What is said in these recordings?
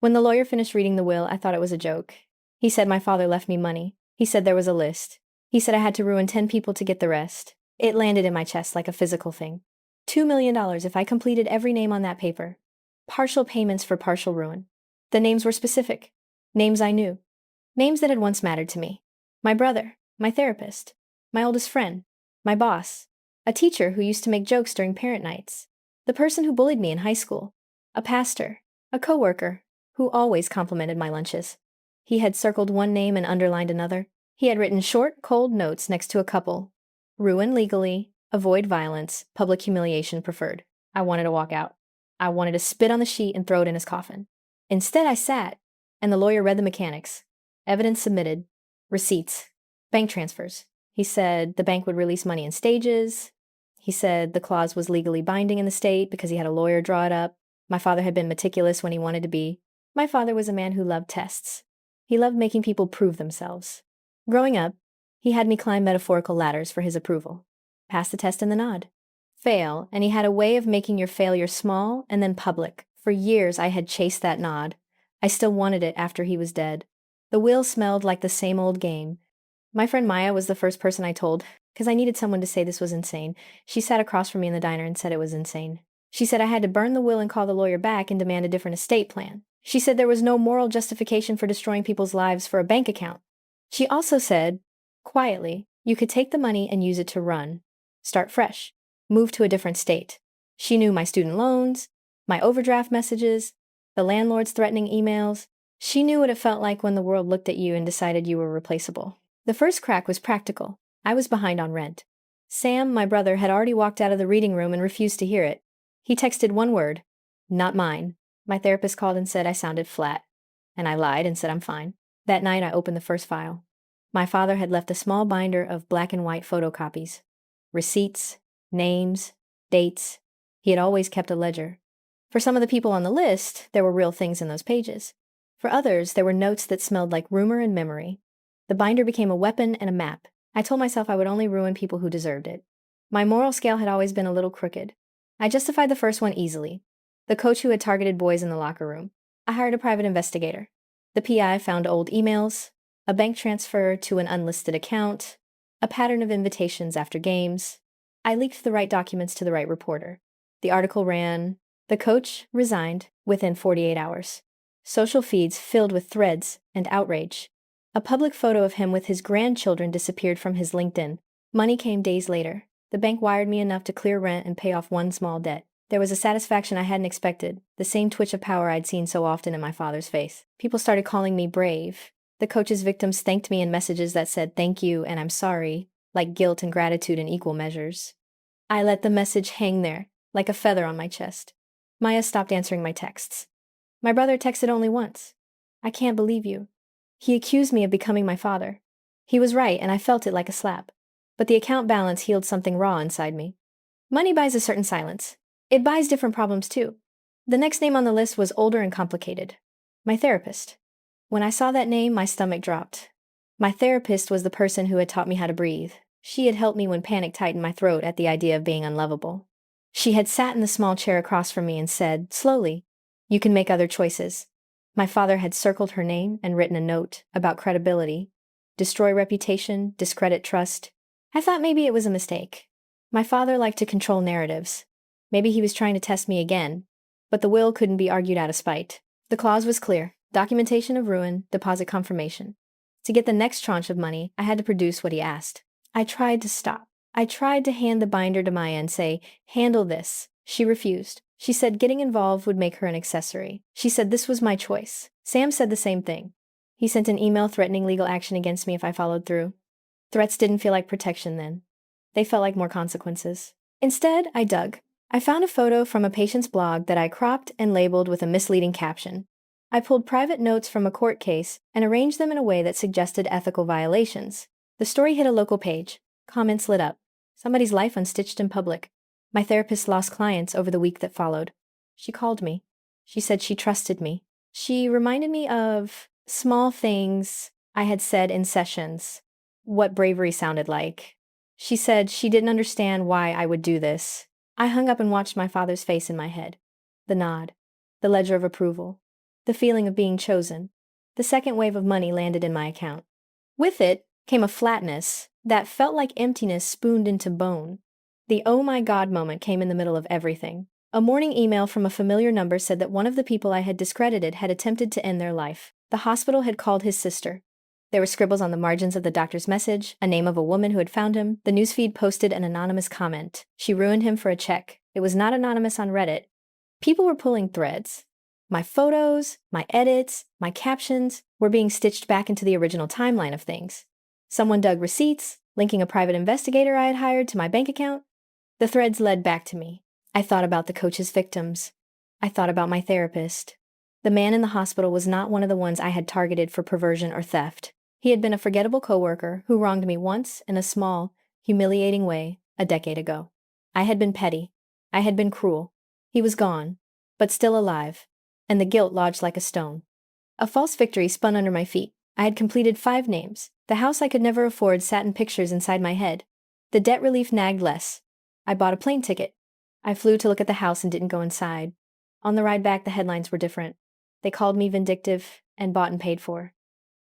When the lawyer finished reading the will, I thought it was a joke. He said my father left me money. He said there was a list. He said I had to ruin 10 people to get the rest. It landed in my chest like a physical thing. $2 million if I completed every name on that paper. Partial payments for partial ruin. The names were specific. Names I knew. Names that had once mattered to me. My brother, my therapist, my oldest friend, my boss, a teacher who used to make jokes during parent nights, the person who bullied me in high school, a pastor, a coworker who always complimented my lunches. He had circled one name and underlined another. He had written short, cold notes next to a couple. Ruin legally, avoid violence, public humiliation preferred. I wanted to walk out. I wanted to spit on the sheet and throw it in his coffin. Instead, I sat, and the lawyer read the mechanics. Evidence submitted. Receipts. Bank transfers. He said the bank would release money in stages. He said the clause was legally binding in the state because he had a lawyer draw it up. My father had been meticulous when he wanted to be. My father was a man who loved tests. He loved making people prove themselves. Growing up, he had me climb metaphorical ladders for his approval. Pass the test and the nod. Fail, and he had a way of making your failure small and then public. For years, I had chased that nod. I still wanted it after he was dead. The will smelled like the same old game. My friend Maya was the first person I told, because I needed someone to say this was insane. She sat across from me in the diner and said it was insane. She said I had to burn the will and call the lawyer back and demand a different estate plan. She said there was no moral justification for destroying people's lives for a bank account. She also said, quietly, you could take the money and use it to run. Start fresh. Move to a different state. She knew my student loans, my overdraft messages, the landlord's threatening emails. She knew what it felt like when the world looked at you and decided you were replaceable. The first crack was practical. I was behind on rent. Sam, my brother, had already walked out of the reading room and refused to hear it. He texted one word, not mine. My therapist called and said I sounded flat, and I lied and said I'm fine. That night, I opened the first file. My father had left a small binder of black and white photocopies. Receipts, names, dates. He had always kept a ledger. For some of the people on the list, there were real things in those pages. For others, there were notes that smelled like rumor and memory. The binder became a weapon and a map. I told myself I would only ruin people who deserved it. My moral scale had always been a little crooked. I justified the first one easily. The coach who had targeted boys in the locker room. I hired a private investigator. The PI found old emails, a bank transfer to an unlisted account, a pattern of invitations after games. I leaked the right documents to the right reporter. The article ran, the coach resigned within 48 hours. Social feeds filled with threads and outrage. A public photo of him with his grandchildren disappeared from his LinkedIn. Money came days later. The bank wired me enough to clear rent and pay off one small debt. There was a satisfaction I hadn't expected, the same twitch of power I'd seen so often in my father's face. People started calling me brave. The coach's victims thanked me in messages that said thank you and I'm sorry, like guilt and gratitude in equal measures. I let the message hang there, like a feather on my chest. Maya stopped answering my texts. My brother texted only once. I can't believe you. He accused me of becoming my father. He was right, and I felt it like a slap. But the account balance healed something raw inside me. Money buys a certain silence. It buys different problems too. The next name on the list was older and complicated. My therapist. When I saw that name, my stomach dropped. My therapist was the person who had taught me how to breathe. She had helped me when panic tightened my throat at the idea of being unlovable. She had sat in the small chair across from me and said, slowly, you can make other choices. My father had circled her name and written a note about credibility. Destroy reputation, discredit trust. I thought maybe it was a mistake. My father liked to control narratives. Maybe he was trying to test me again. But the will couldn't be argued out of spite. The clause was clear. Documentation of ruin, deposit confirmation. To get the next tranche of money, I had to produce what he asked. I tried to stop. I tried to hand the binder to Maya and say, handle this. She refused. She said getting involved would make her an accessory. She said this was my choice. Sam said the same thing. He sent an email threatening legal action against me if I followed through. Threats didn't feel like protection then. They felt like more consequences. Instead, I dug. I found a photo from a patient's blog that I cropped and labeled with a misleading caption. I pulled private notes from a court case and arranged them in a way that suggested ethical violations. The story hit a local page. Comments lit up. Somebody's life unstitched in public. My therapist lost clients over the week that followed. She called me. She said she trusted me. She reminded me of small things I had said in sessions, what bravery sounded like. She said she didn't understand why I would do this. I hung up and watched my father's face in my head. The nod. The ledger of approval. the feeling of being chosen. The second wave of money landed in my account. With it came a flatness that felt like emptiness spooned into bone. The oh my god moment came in the middle of everything. A morning email from a familiar number said that one of the people I had discredited had attempted to end their life. The hospital had called his sister. There were scribbles on the margins of the doctor's message, a name of a woman who had found him. The newsfeed posted an anonymous comment. She ruined him for a check. It was not anonymous on Reddit. People were pulling threads. My photos, my edits, my captions were being stitched back into the original timeline of things. Someone dug receipts, linking a private investigator I had hired to my bank account. The threads led back to me. I thought about the coach's victims. I thought about my therapist. The man in the hospital was not one of the ones I had targeted for perversion or theft. He had been a forgettable coworker who wronged me once in a small, humiliating way a decade ago. I had been petty. I had been cruel. He was gone, but still alive, and the guilt lodged like a stone. A false victory spun under my feet. I had completed 5 names. The house I could never afford sat in pictures inside my head. The debt relief nagged less. I bought a plane ticket. I flew to look at the house and didn't go inside. On the ride back, the headlines were different. They called me vindictive and bought and paid for.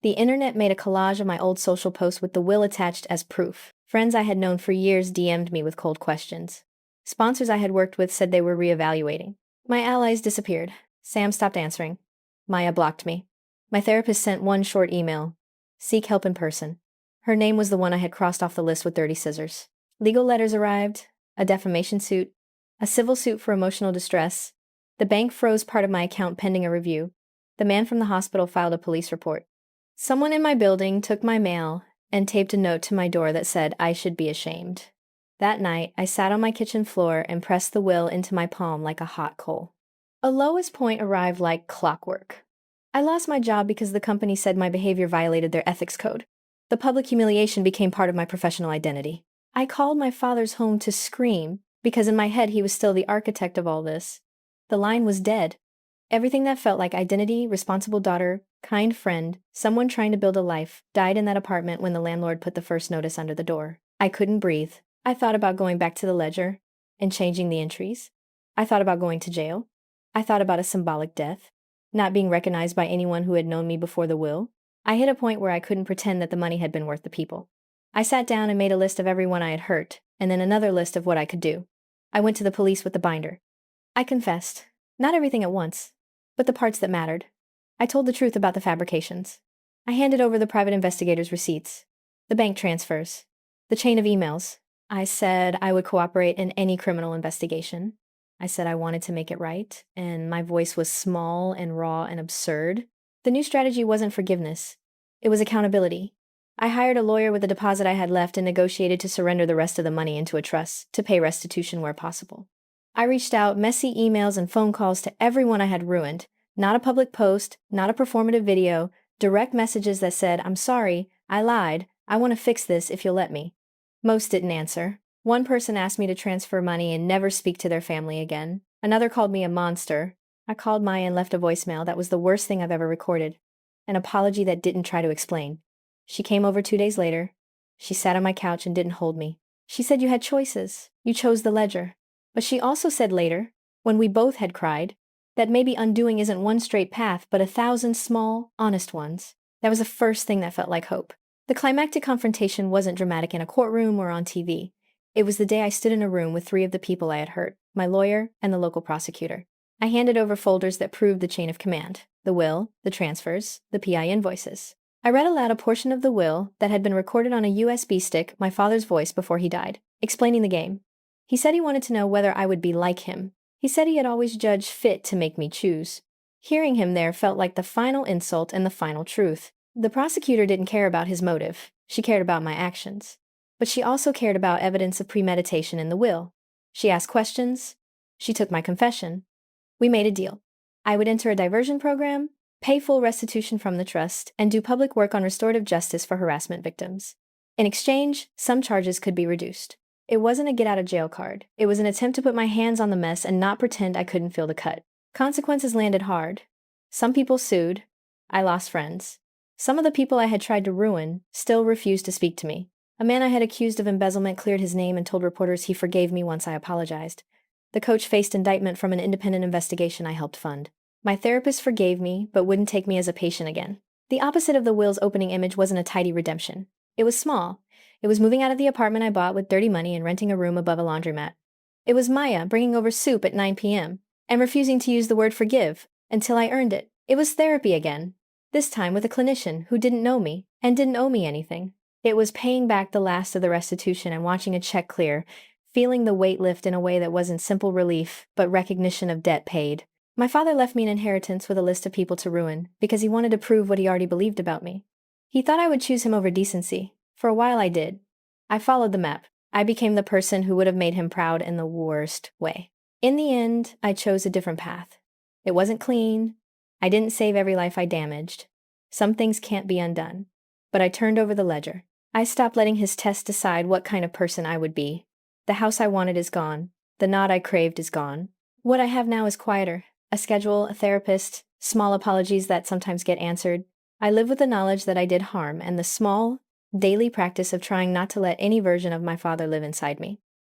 The internet made a collage of my old social posts with the will attached as proof. Friends I had known for years DM'd me with cold questions. Sponsors I had worked with said they were reevaluating. My allies disappeared. Sam stopped answering. Maya blocked me. My therapist sent one short email. Seek help in person. Her name was the one I had crossed off the list with dirty scissors. Legal letters arrived, a defamation suit, a civil suit for emotional distress. The bank froze part of my account pending a review. The man from the hospital filed a police report. Someone in my building took my mail and taped a note to my door that said I should be ashamed. That night, I sat on my kitchen floor and pressed the will into my palm like a hot coal. A lowest point arrived like clockwork. I lost my job because the company said my behavior violated their ethics code. The public humiliation became part of my professional identity. I called my father's home to scream because in my head he was still the architect of all this. The line was dead. Everything that felt like identity, responsible daughter, kind friend, someone trying to build a life, died in that apartment when the landlord put the first notice under the door. I couldn't breathe. I thought about going back to the ledger and changing the entries. I thought about going to jail. I thought about a symbolic death, not being recognized by anyone who had known me before the will. I hit a point where I couldn't pretend that the money had been worth the people. I sat down and made a list of everyone I had hurt, and then another list of what I could do. I went to the police with the binder. I confessed. Not everything at once, but the parts that mattered. I told the truth about the fabrications. I handed over the private investigator's receipts, the bank transfers, the chain of emails. I said I would cooperate in any criminal investigation. I said I wanted to make it right, and my voice was small and raw and absurd. The new strategy wasn't forgiveness. It was accountability. I hired a lawyer with the deposit I had left and negotiated to surrender the rest of the money into a trust to pay restitution where possible. I reached out messy emails and phone calls to everyone I had ruined. Not a public post, not a performative video, direct messages that said, I'm sorry, I lied, I want to fix this if you'll let me. Most didn't answer. One person asked me to transfer money and never speak to their family again. Another called me a monster. I called Maya and left a voicemail that was the worst thing I've ever recorded. An apology that didn't try to explain. She came over 2 days later. She sat on my couch and didn't hold me. She said you had choices. You chose the ledger. But she also said later, when we both had cried, that maybe undoing isn't one straight path, but 1,000 small, honest ones. That was the first thing that felt like hope. The climactic confrontation wasn't dramatic in a courtroom or on TV. It was the day I stood in a room with 3 of the people I had hurt, my lawyer and the local prosecutor. I handed over folders that proved the chain of command, the will, the transfers, the PI invoices. I read aloud a portion of the will that had been recorded on a USB stick, my father's voice before he died, explaining the game. He said he wanted to know whether I would be like him. He said he had always judged fit to make me choose. Hearing him there felt like the final insult and the final truth. The prosecutor didn't care about his motive. She cared about my actions. But she also cared about evidence of premeditation in the will. She asked questions. She took my confession. We made a deal. I would enter a diversion program, pay full restitution from the trust, and do public work on restorative justice for harassment victims. In exchange, some charges could be reduced. It wasn't a get-out-of-jail card. It was an attempt to put my hands on the mess and not pretend I couldn't feel the cut. Consequences landed hard. Some people sued. I lost friends. Some of the people I had tried to ruin still refused to speak to me. A man I had accused of embezzlement cleared his name and told reporters he forgave me once I apologized. The coach faced indictment from an independent investigation I helped fund. My therapist forgave me, but wouldn't take me as a patient again. The opposite of the will's opening image wasn't a tidy redemption. It was small. It was moving out of the apartment I bought with dirty money and renting a room above a laundromat. It was Maya bringing over soup at 9 p.m. and refusing to use the word forgive until I earned it. It was therapy again. This time with a clinician who didn't know me and didn't owe me anything. It was paying back the last of the restitution and watching a check clear, feeling the weight lift in a way that wasn't simple relief, but recognition of debt paid. My father left me an inheritance with a list of people to ruin because he wanted to prove what he already believed about me. He thought I would choose him over decency. For a while I did. I followed the map. I became the person who would have made him proud in the worst way. In the end, I chose a different path. It wasn't clean. I didn't save every life I damaged. Some things can't be undone. But I turned over the ledger. I stopped letting his test decide what kind of person I would be. The house I wanted is gone. The nod I craved is gone. What I have now is quieter. A schedule, a therapist, small apologies that sometimes get answered. I live with the knowledge that I did harm and the small, daily practice of trying not to let any version of my father live inside me.